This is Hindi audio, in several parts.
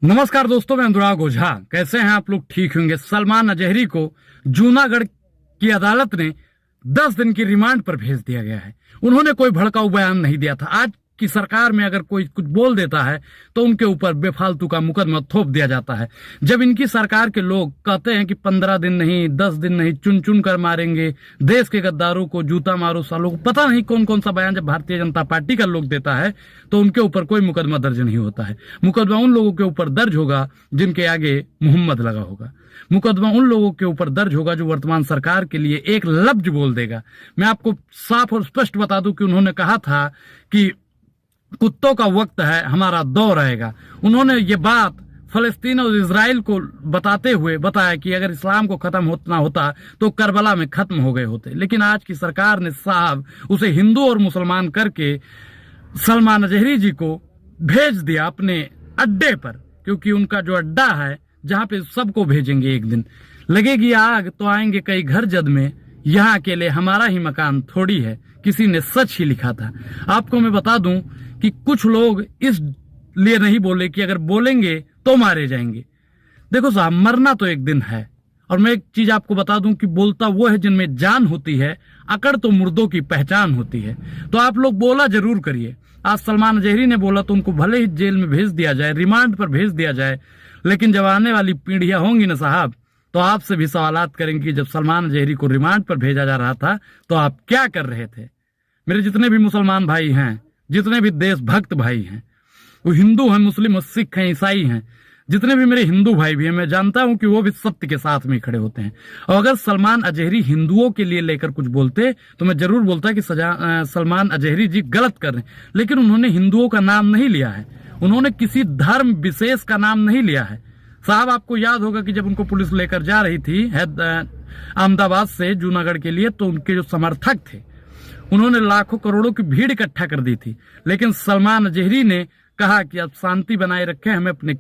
नमस्कार दोस्तों, मैं अनुराग ओझा। कैसे हैं आप लोग? ठीक होंगे। सलमान अजहरी को जूनागढ़ की अदालत ने 10 दिन की रिमांड पर भेज दिया गया है। उन्होंने कोई भड़काऊ बयान नहीं दिया था। आज की सरकार में अगर कोई कुछ बोल देता है तो उनके ऊपर बेफालतू का मुकदमा थोप दिया जाता है। जब इनकी सरकार के लोग कहते हैं कि 15 दिन नहीं, 10 दिन नहीं, चुन चुन कर मारेंगे, देश के गद्दारों को जूता मारो सालों को, पता नहीं कौन कौन सा बयान जब भारतीय जनता पार्टी का लोग देता है तो उनके ऊपर कोई मुकदमा दर्ज नहीं होता है। मुकदमा उन लोगों के ऊपर दर्ज होगा जिनके आगे मोहम्मद लगा होगा। मुकदमा उन लोगों के ऊपर दर्ज होगा जो वर्तमान सरकार के लिए एक लफ्ज बोल देगा। मैं आपको साफ और स्पष्ट बता दूं कि उन्होंने कहा था कि कुत्तों का वक्त है, हमारा दौर आएगा। उन्होंने ये बात फलस्तीन और इजराइल को बताते हुए बताया कि अगर इस्लाम को खत्म होना होता तो करबला में खत्म हो गए होते। लेकिन आज की सरकार ने साहब उसे हिंदू और मुसलमान करके सलमान अजहरी जी को भेज दिया अपने अड्डे पर, क्योंकि उनका जो अड्डा है जहां पे सबको भेजेंगे। एक दिन लगेगी आग तो आएंगे कई घर जद में, यहाँ अकेले हमारा ही मकान थोड़ी है, किसी ने सच ही लिखा था। आपको मैं बता दूं कि कुछ लोग इस लिए नहीं बोले कि अगर बोलेंगे तो मारे जाएंगे। देखो साहब, मरना तो एक दिन है। और मैं एक चीज आपको बता दूं कि बोलता वो है जिनमें जान होती है, अकड़ तो मुर्दों की पहचान होती है। तो आप लोग बोला जरूर करिए। आज सलमान अजहरी ने बोला तो उनको भले ही जेल में भेज दिया जाए, रिमांड पर भेज दिया जाए, लेकिन जब आने वाली पीढ़ियां होंगी ना साहब, तो आपसे भी सवालात करेंगे कि जब सलमान अजहरी को रिमांड पर भेजा जा रहा था तो आप क्या कर रहे थे। मेरे जितने भी मुसलमान भाई हैं, जितने भी देशभक्त भाई हैं, वो हिंदू हैं, मुस्लिम हैं, सिख हैं, ईसाई हैं, जितने भी मेरे हिंदू भाई भी हैं, मैं जानता हूं कि वो भी सत्य के साथ में खड़े होते हैं। और अगर सलमान अजहरी हिंदुओं के लिए लेकर कुछ बोलते तो मैं जरूर बोलता कि सलमान अजहरी जी गलत कर रहे हैं। लेकिन उन्होंने हिंदुओं का नाम नहीं लिया है, उन्होंने किसी धर्म विशेष का नाम नहीं लिया है। साहब, आपको याद होगा कि जब उनको पुलिस लेकर जा रही थी अहमदाबाद से जूनागढ़ के लिए, तो उनके जो समर्थक थे उन्होंने लाखों करोड़ों की भीड़ इकट्ठा कर दी थी। लेकिन सलमान अजहरी ने कहा कि अब शांति बनाए रखें, हमें अपने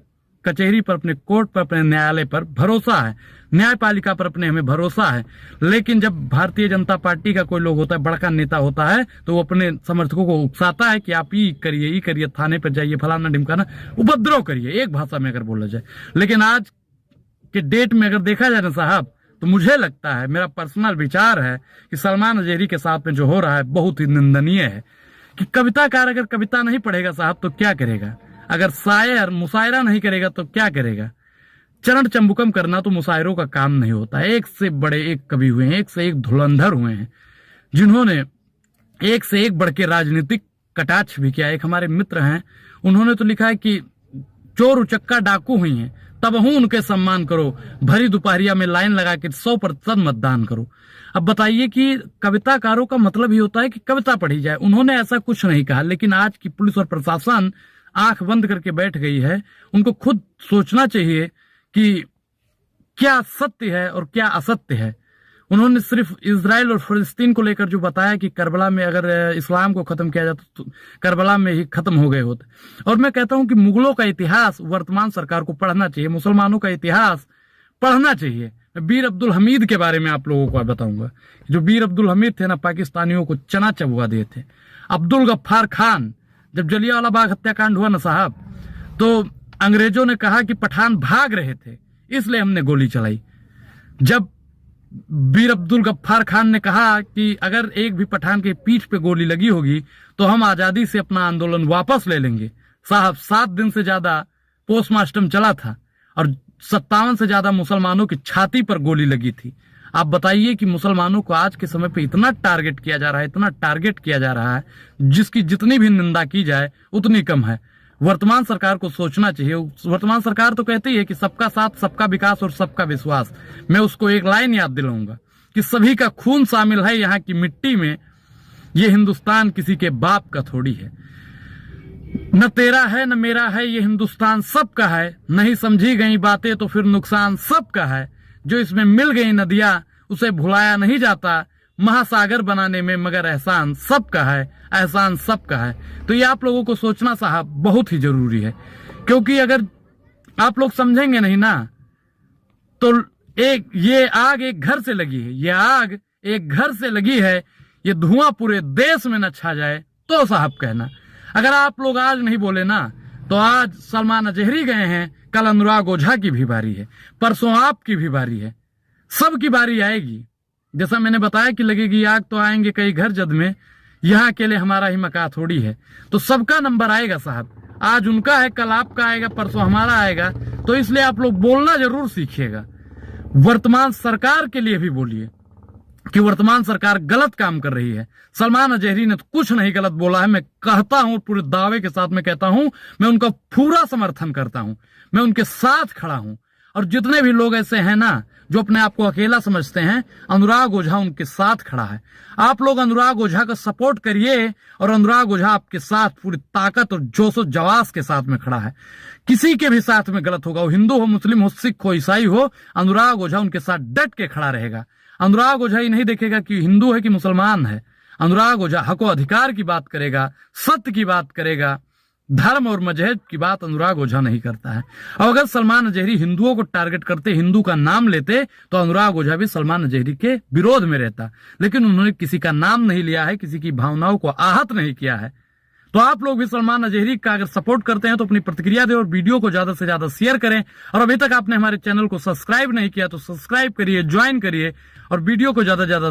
कचहरी पर, अपने कोर्ट पर, अपने न्यायालय पर भरोसा है, न्यायपालिका पर अपने हमें भरोसा है। लेकिन जब भारतीय जनता पार्टी का कोई लोग होता है, बड़का नेता होता है, तो वो अपने समर्थकों को उकसाता है कि आप ये करिए, थाने पर जाइए, फलाना ढिमकाना, उपद्रव करिए, एक भाषा में अगर बोला जाए। लेकिन आज के डेट में अगर देखा जाए ना साहब, तो मुझे लगता है, मेरा पर्सनल विचार है कि सलमान अजहरी के साथ में जो हो रहा है बहुत ही निंदनीय है। कि कविताकार अगर कविता नहीं पढ़ेगा साहब तो क्या करेगा? अगर शायर मुशायरा नहीं करेगा तो क्या करेगा? चरण चंबुकम करना तो मुशायरों का काम नहीं होता है। एक से बड़े एक कवि हुए हैं, एक से एक धुरंधर हुए हैं, जिन्होंने एक से एक बढ़ के राजनीतिक कटाक्ष भी किया। एक हमारे मित्र हैं, उन्होंने तो लिखा है कि चोर उचक्का डाकू हुई हैं, तब हूं उनके सम्मान करो, भरी दोपहरिया में लाइन लगा के 100% मतदान करो। अब बताइए कि कविताकारों का मतलब ही होता है कि कविता पढ़ी जाए। उन्होंने ऐसा कुछ नहीं कहा, लेकिन आज की पुलिस और प्रशासन आंख बंद करके बैठ गई है। उनको खुद सोचना चाहिए कि क्या सत्य है और क्या असत्य है। उन्होंने सिर्फ इजराइल और फलस्तीन को लेकर जो बताया कि करबला में अगर इस्लाम को खत्म किया जाता तो करबला में ही खत्म हो गए होते। और मैं कहता हूं कि मुगलों का इतिहास वर्तमान सरकार को पढ़ना चाहिए, मुसलमानों का इतिहास पढ़ना चाहिए। बीर अब्दुल हमीद के बारे में आप लोगों को बताऊंगा। जो बीर अब्दुल हमीद थे ना, पाकिस्तानियों को चना चबवा दिए थे। अब्दुल गफ्फार खान, जब जलियांवाला बाग हत्याकांड हुआ ना साहब, तो अंग्रेजों ने कहा कि पठान भाग रहे थे इसलिए हमने गोली चलाई। जब बीर अब्दुल गफ्फार खान ने कहा कि अगर एक भी पठान के पीठ पे गोली लगी होगी तो हम आजादी से अपना आंदोलन वापस ले लेंगे। साहब, 7 दिन से ज्यादा पोस्टमार्टम चला था और 57 से ज्यादा मुसलमानों की छाती पर गोली लगी थी। आप बताइए कि मुसलमानों को आज के समय पे इतना टारगेट किया जा रहा है, इतना टारगेट किया जा रहा है, जिसकी जितनी भी निंदा की जाए उतनी कम है। वर्तमान सरकार को सोचना चाहिए। वर्तमान सरकार तो कहती है कि सबका साथ, सबका विकास और सबका विश्वास। मैं उसको एक लाइन याद दिलाऊंगा कि सभी का खून शामिल है यहाँ की मिट्टी में, ये हिंदुस्तान किसी के बाप का थोड़ी है। न तेरा है न मेरा है, ये हिंदुस्तान सबका है। नहीं समझी गई बातें तो फिर नुकसान सबका है। जो इसमें मिल गई नदियां उसे भुलाया नहीं जाता, महासागर बनाने में मगर एहसान सबका है, एहसान सबका है। तो ये आप लोगों को सोचना साहब बहुत ही जरूरी है, क्योंकि अगर आप लोग समझेंगे नहीं ना तो ये आग एक घर से लगी है, ये आग एक घर से लगी है, ये धुआं पूरे देश में न छा जाए तो साहब कहना। अगर आप लोग आज नहीं बोले ना तो आज सलमान अजहरी गए हैं कल अनुराग ओझा की भी बारी है, परसों आपकी भी बारी है, सबकी बारी आएगी। जैसा मैंने बताया कि लगेगी आग तो आएंगे कई घर जद में, यहां अकेले हमारा ही मका थोड़ी है। तो सबका नंबर आएगा साहब, आज उनका है, कल आपका आएगा, परसों हमारा आएगा। तो इसलिए आप लोग बोलना जरूर सीखिएगा। वर्तमान सरकार के लिए भी बोलिए कि वर्तमान सरकार गलत काम कर रही है। सलमान अजहरी ने तो कुछ नहीं गलत बोला है। मैं कहता हूं, पूरे दावे के साथ मैं कहता हूं, मैं उनका पूरा समर्थन करता हूं, मैं उनके साथ खड़ा हूं। और जितने भी लोग ऐसे हैं ना जो अपने आप को अकेला समझते हैं, अनुराग ओझा उनके साथ खड़ा है। आप लोग अनुराग ओझा का सपोर्ट करिए और अनुराग ओझा आपके साथ पूरी ताकत और जोश और जवास के साथ में खड़ा है। किसी के भी साथ में गलत होगा, वो हिंदू हो, मुस्लिम हो, सिख हो, ईसाई हो, अनुराग ओझा उनके साथ डट के खड़ा रहेगा। अनुराग ओझा ही नहीं देखेगा कि हिंदू है कि मुसलमान है। अनुराग ओझा हक अधिकार की बात करेगा, सत्य की बात करेगा, धर्म और मजहब की बात अनुराग ओझा नहीं करता है। और अगर सलमान अजहरी हिंदुओं को टारगेट करते, हिंदू का नाम लेते, तो अनुराग ओझा भी सलमान अजहरी के विरोध में रहता। लेकिन उन्होंने किसी का नाम नहीं लिया है, किसी की भावनाओं को आहत नहीं किया है। तो आप लोग भी सलमान अजहरी का अगर सपोर्ट करते हैं तो अपनी प्रतिक्रिया दें और वीडियो को ज्यादा से ज्यादा शेयर करें। और अभी तक आपने हमारे चैनल को सब्सक्राइब नहीं किया तो सब्सक्राइब करिए, ज्वाइन करिए और वीडियो को ज्यादा से ज्यादा